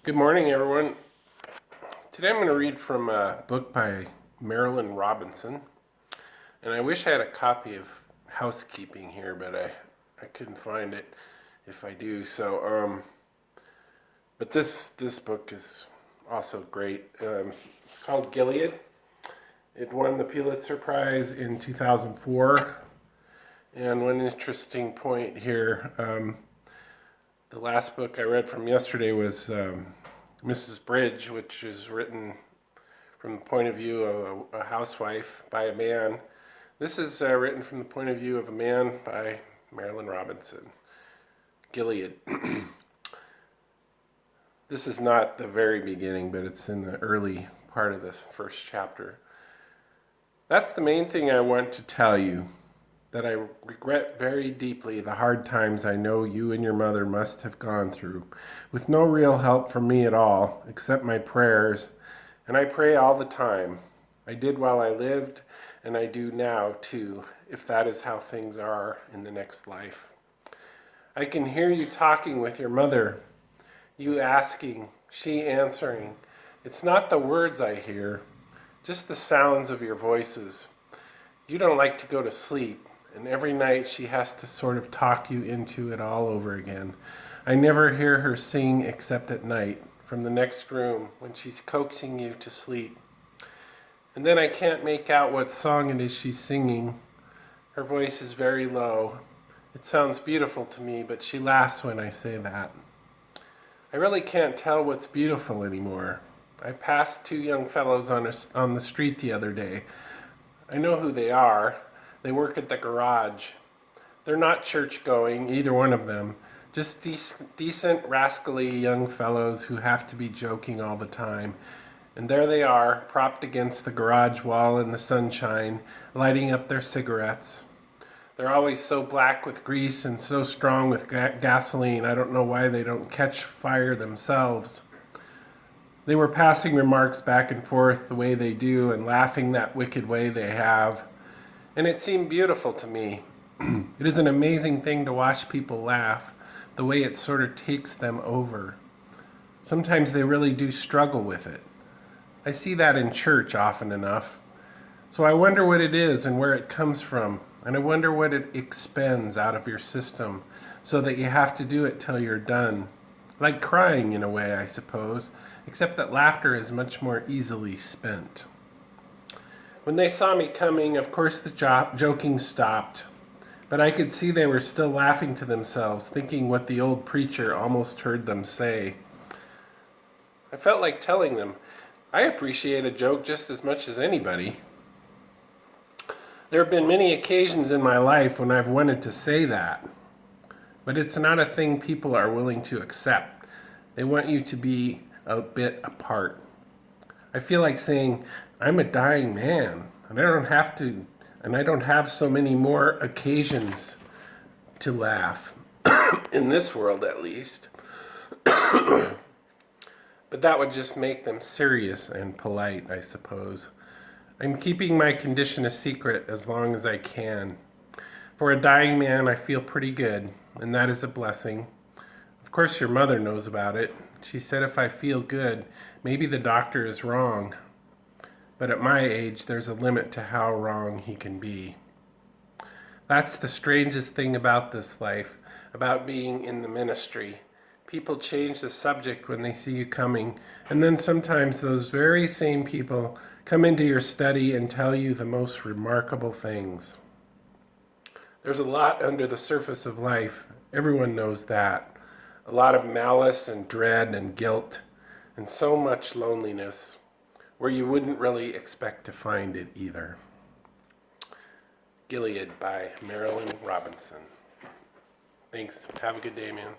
Good morning, everyone. Today I'm going to read from a book by Marilynne Robinson. And I wish I had a copy of Housekeeping here, but I couldn't find it if I do. But this book is also great. It's called Gilead. It won the Pulitzer Prize in 2004. And one interesting point here, the last book I read from yesterday was Mrs. Bridge, which is written from the point of view of a housewife by a man. This is written from the point of view of a man by Marilynne Robinson. Gilead. This is not the very beginning, but it's in the early part of this first chapter. That's the main thing I want to tell you, that I regret very deeply the hard times I know you and your mother must have gone through, with no real help from me at all, except my prayers, and I pray all the time. I did while I lived, and I do now too, if that is how things are in the next life. I can hear you talking with your mother, you asking, she answering. It's not the words I hear, just the sounds of your voices. You don't like to go to sleep, and every night she has to sort of talk you into it all over again. I never hear her sing except at night, from the next room, when she's coaxing you to sleep. And then I can't make out what song it is she's singing. Her voice is very low. It sounds beautiful to me, but she laughs when I say that. I really can't tell what's beautiful anymore. I passed two young fellows on the street the other day. I know who they are. They work at the garage. They're not church-going, either one of them. Just decent, rascally young fellows who have to be joking all the time. And there they are, propped against the garage wall in the sunshine, lighting up their cigarettes. They're always so black with grease and so strong with gasoline, I don't know why they don't catch fire themselves. They were passing remarks back and forth the way they do and laughing that wicked way they have. And it seemed beautiful to me. It is an amazing thing to watch people laugh, the way it sort of takes them over. Sometimes they really do struggle with it. I see that in church often enough. So I wonder what it is and where it comes from. And I wonder what it expends out of your system so that you have to do it till you're done. Like crying in a way, I suppose, except that laughter is much more easily spent. When they saw me coming, of course the joking stopped, but I could see they were still laughing to themselves, thinking what the old preacher almost heard them say. I felt like telling them, I appreciate a joke just as much as anybody. There have been many occasions in my life when I've wanted to say that, but it's not a thing people are willing to accept. They want you to be a bit apart. I feel like saying, I'm a dying man, and I don't have so many more occasions to laugh, in this world at least. But that would just make them serious and polite, I suppose. I'm keeping my condition a secret as long as I can. For a dying man, I feel pretty good, and that is a blessing. Of course, your mother knows about it. She said if I feel good, maybe the doctor is wrong. But at my age, there's a limit to how wrong he can be. That's the strangest thing about this life, about being in the ministry. People change the subject when they see you coming, and then sometimes those very same people come into your study and tell you the most remarkable things. There's a lot under the surface of life. Everyone knows that. A lot of malice and dread and guilt, and so much loneliness, where you wouldn't really expect to find it either. Gilead by Marilynne Robinson. Thanks. Have a good day, man.